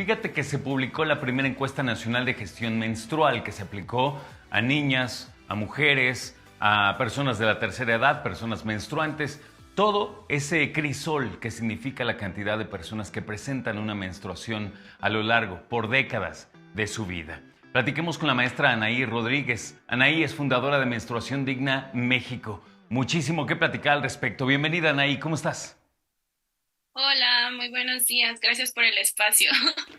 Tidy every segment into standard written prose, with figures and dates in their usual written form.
Fíjate que se publicó la primera encuesta nacional de gestión menstrual que se aplicó a niñas, a mujeres, a personas de la tercera edad, personas menstruantes, todo ese crisol que significa la cantidad de personas que presentan una menstruación a lo largo, por décadas de su vida. Platiquemos con la maestra Anaí Rodríguez. Anaí es fundadora de Menstruación Digna México. Muchísimo que platicar al respecto. Bienvenida, Anaí, ¿cómo estás? Hola, muy buenos días. Gracias por el espacio.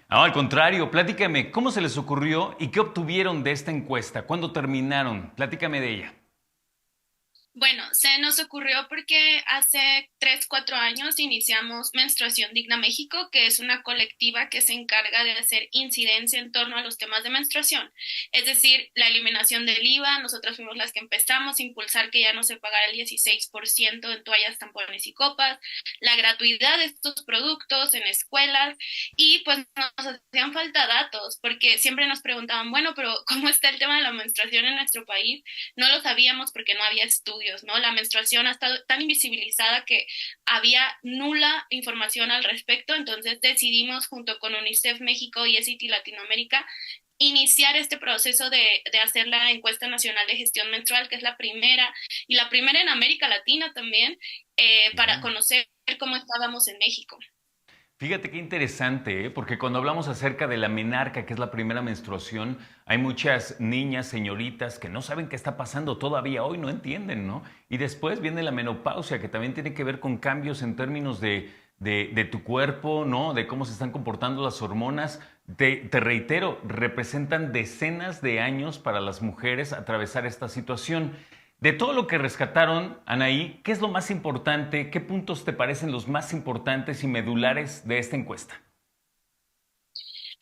No, al contrario, platícame, ¿cómo se les ocurrió y qué obtuvieron de esta encuesta? ¿Cuándo terminaron? Platícame de ella. Bueno, se nos ocurrió porque hace 3, 4 años iniciamos Menstruación Digna México, que es una colectiva que se encarga de hacer incidencia en torno a los temas de menstruación. Es decir, la eliminación del IVA, nosotras fuimos las que empezamos a impulsar que ya no se pagara el 16% en toallas, tampones y copas, la gratuidad de estos productos en escuelas y pues nos hacían falta datos, porque siempre nos preguntaban, bueno, pero ¿cómo está el tema de la menstruación en nuestro país? No lo sabíamos porque no había estudios, ¿no? La menstruación ha estado tan invisibilizada que había nula información al respecto, entonces decidimos junto con UNICEF México y SIT Latinoamérica iniciar este proceso de hacer la encuesta nacional de gestión menstrual, que es la primera, y la primera en América Latina también, para Wow. conocer cómo estábamos en México. Fíjate qué interesante, ¿eh? Porque cuando hablamos acerca de la menarca, que es la primera menstruación, hay muchas niñas, señoritas que no saben qué está pasando todavía hoy, no entienden, ¿no? Y después viene la menopausia, que también tiene que ver con cambios en términos de tu cuerpo, ¿no? De cómo se están comportando las hormonas. Te reitero, representan decenas de años para las mujeres atravesar esta situación. De todo lo que rescataron, Anaí, ¿qué es lo más importante? ¿Qué puntos te parecen los más importantes y medulares de esta encuesta?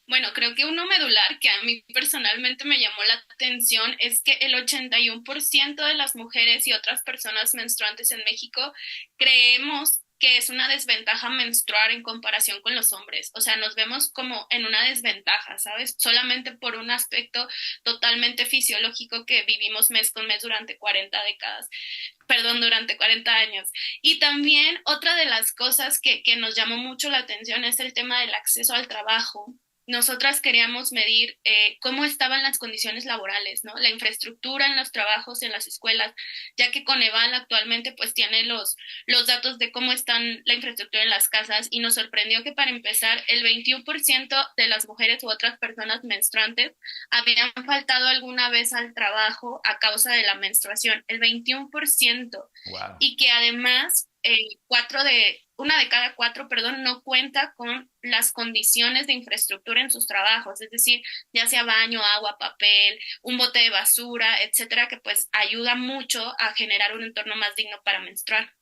Bueno, creo que uno medular que a mí personalmente me llamó la atención es que el 81% de las mujeres y otras personas menstruantes en México creemos que es una desventaja menstruar en comparación con los hombres. O sea, nos vemos como en una desventaja, ¿sabes? Solamente por un aspecto totalmente fisiológico que vivimos mes con mes durante 40 décadas, perdón, durante 40 años. Y también otra de las cosas que nos llamó mucho la atención es el tema del acceso al trabajo. Nosotras queríamos medir cómo estaban las condiciones laborales, ¿no? La infraestructura en los trabajos, en las escuelas, ya que Coneval actualmente pues tiene los datos de cómo están la infraestructura en las casas y nos sorprendió que para empezar el 21% de las mujeres u otras personas menstruantes habían faltado alguna vez al trabajo a causa de la menstruación, el 21%, Wow. y que además una de cada cuatro, perdón, no cuenta con las condiciones de infraestructura en sus trabajos, es decir, ya sea baño, agua, papel, un bote de basura, etcétera, que pues ayuda mucho a generar un entorno más digno para menstruar.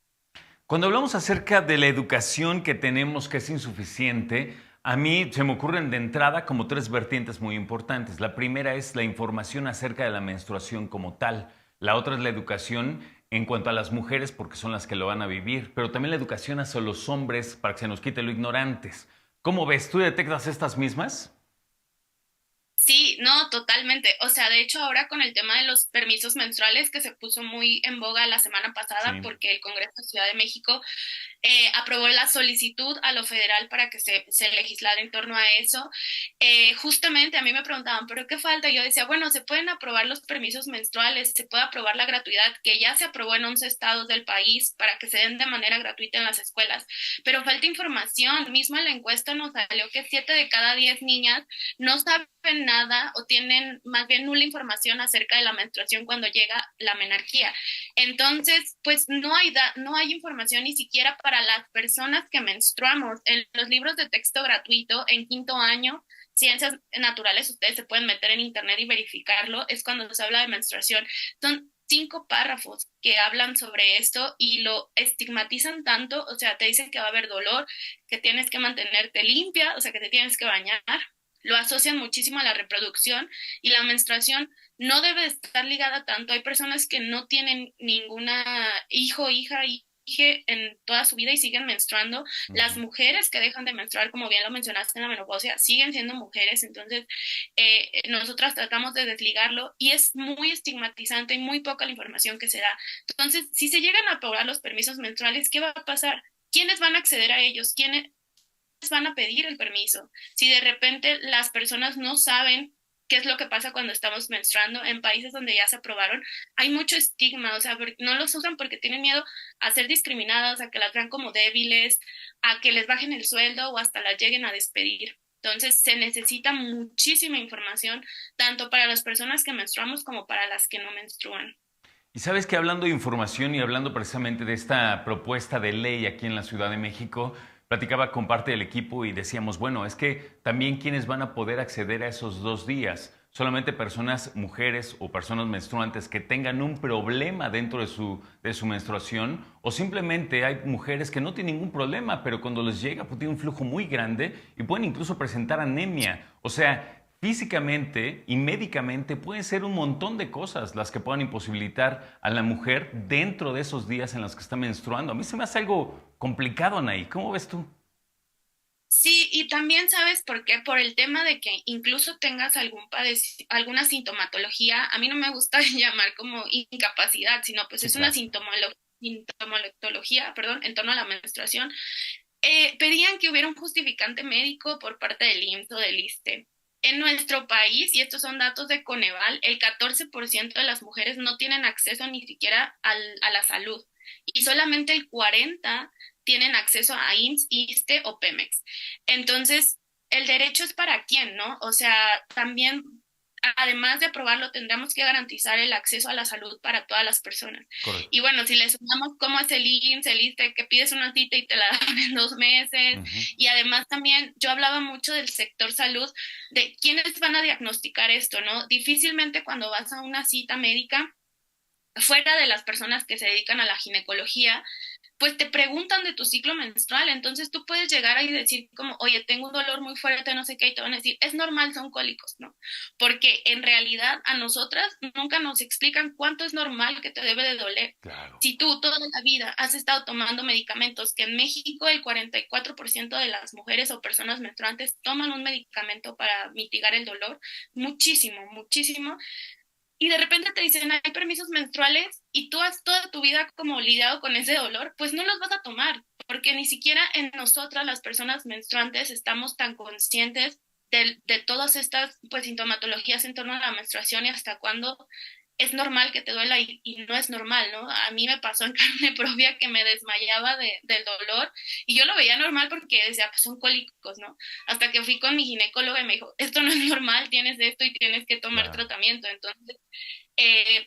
Cuando hablamos acerca de la educación que tenemos que es insuficiente, a mí se me ocurren de entrada como tres vertientes muy importantes. La primera es la información acerca de la menstruación como tal. La otra es la educación en cuanto a las mujeres porque son las que lo van a vivir, pero también la educación hacia los hombres para que se nos quite lo ignorantes. ¿Cómo ves? ¿Tú detectas estas mismas? Sí, no, totalmente. O sea, de hecho, ahora con el tema de los permisos menstruales que se puso muy en boga la semana pasada Sí. porque el Congreso de Ciudad de México aprobó la solicitud a lo federal para que se legislara en torno a eso. Justamente a mí me preguntaban, ¿pero qué falta? Yo decía, bueno, se pueden aprobar los permisos menstruales, se puede aprobar la gratuidad, que ya se aprobó en 11 estados del país para que se den de manera gratuita en las escuelas, pero falta información. Mismo en la encuesta nos salió que 7 de cada 10 niñas no saben nada o tienen más bien nula información acerca de la menstruación cuando llega la menarquía. Entonces, pues no hay información ni siquiera para las personas que menstruamos. En los libros de texto gratuito, en quinto año, ciencias naturales, ustedes se pueden meter en internet y verificarlo, es cuando se habla de menstruación. Son 5 párrafos que hablan sobre esto y lo estigmatizan tanto, o sea, te dicen que va a haber dolor, que tienes que mantenerte limpia, o sea, que te tienes que bañar, lo asocian muchísimo a la reproducción y la menstruación no debe estar ligada tanto. Hay personas que no tienen ninguna hijo, hija, hije en toda su vida y siguen menstruando. Las Ujú. mujeres que dejan de menstruar, como bien lo mencionaste en la menopausia, siguen siendo mujeres. Entonces, nosotras tratamos de desligarlo y es muy estigmatizante y muy poca la información que se da. Entonces, si se llegan a aprobar los permisos menstruales, ¿qué va a pasar? ¿Quiénes van a acceder a ellos? ¿Quiénes? van a pedir el permiso? Si de repente las personas no saben qué es lo que pasa cuando estamos menstruando en países donde ya se aprobaron, hay mucho estigma, o sea, no los usan porque tienen miedo a ser discriminadas, a que las vean como débiles, a que les bajen el sueldo o hasta las lleguen a despedir. Entonces, se necesita muchísima información, tanto para las personas que menstruamos como para las que no menstruan. Y sabes que hablando de información y hablando precisamente de esta propuesta de ley aquí en la Ciudad de México, platicaba con parte del equipo y decíamos, bueno, es que también quienes van a poder acceder a esos 2 días, solamente personas, mujeres o personas menstruantes que tengan un problema dentro de su menstruación, o simplemente hay mujeres que no tienen ningún problema, pero cuando les llega pues tiene un flujo muy grande y pueden incluso presentar anemia. O sea, físicamente y médicamente pueden ser un montón de cosas las que puedan imposibilitar a la mujer dentro de esos días en los que está menstruando. A mí se me hace algo complicado, Anaí. ¿Cómo ves tú? Sí, y también sabes por qué, por el tema de que incluso tengas alguna sintomatología, a mí no me gusta llamar como incapacidad, sino pues Sí, es una claro. sintomatología, perdón, en torno a la menstruación. Pedían que hubiera un justificante médico por parte del IMSS o del ISSSTE. En nuestro país, y estos son datos de Coneval, el 14% de las mujeres no tienen acceso ni siquiera a la salud y solamente el 40% tienen acceso a IMSS, ISSSTE o Pemex. Entonces, el derecho es para quién, ¿no? O sea, también, además de aprobarlo, tendremos que garantizar el acceso a la salud para todas las personas. Y Correcto. bueno, si le sumamos cómo es el IMSS, el ISSSTE, que pides una cita y te la dan en 2 meses, Ujú. y además también yo hablaba mucho del sector salud, de quiénes van a diagnosticar esto, ¿no? Difícilmente cuando vas a una cita médica, fuera de las personas que se dedican a la ginecología, pues te preguntan de tu ciclo menstrual, entonces tú puedes llegar ahí y decir como, oye, tengo un dolor muy fuerte, no sé qué, y te van a decir, es normal, son cólicos, ¿no? Porque en realidad a nosotras nunca nos explican cuánto es normal que te debe de doler. Claro. Si tú toda la vida has estado tomando medicamentos, que en México el 44% de las mujeres o personas menstruantes toman un medicamento para mitigar el dolor, muchísimo, muchísimo, y de repente te dicen hay permisos menstruales y tú has toda tu vida como lidiado con ese dolor, pues no los vas a tomar, porque ni siquiera en nosotras las personas menstruantes estamos tan conscientes de todas estas pues sintomatologías en torno a la menstruación y hasta cuándo es normal que te duela y no es normal, ¿no? A mí me pasó en carne propia que me desmayaba del dolor y yo lo veía normal porque decía, pues son cólicos, ¿no? Hasta que fui con mi ginecóloga y me dijo, esto no es normal, tienes esto y tienes que tomar Claro. tratamiento. Entonces,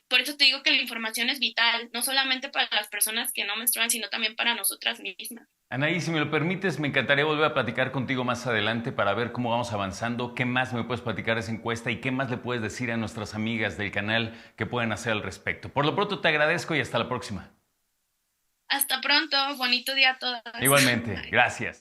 por eso te digo que la información es vital, no solamente para las personas que no menstruan, sino también para nosotras mismas. Anaí, si me lo permites, me encantaría volver a platicar contigo más adelante para ver cómo vamos avanzando, qué más me puedes platicar de esa encuesta y qué más le puedes decir a nuestras amigas del canal que pueden hacer al respecto. Por lo pronto te agradezco y hasta la próxima. Hasta pronto, bonito día a todas. Igualmente, Bye. gracias.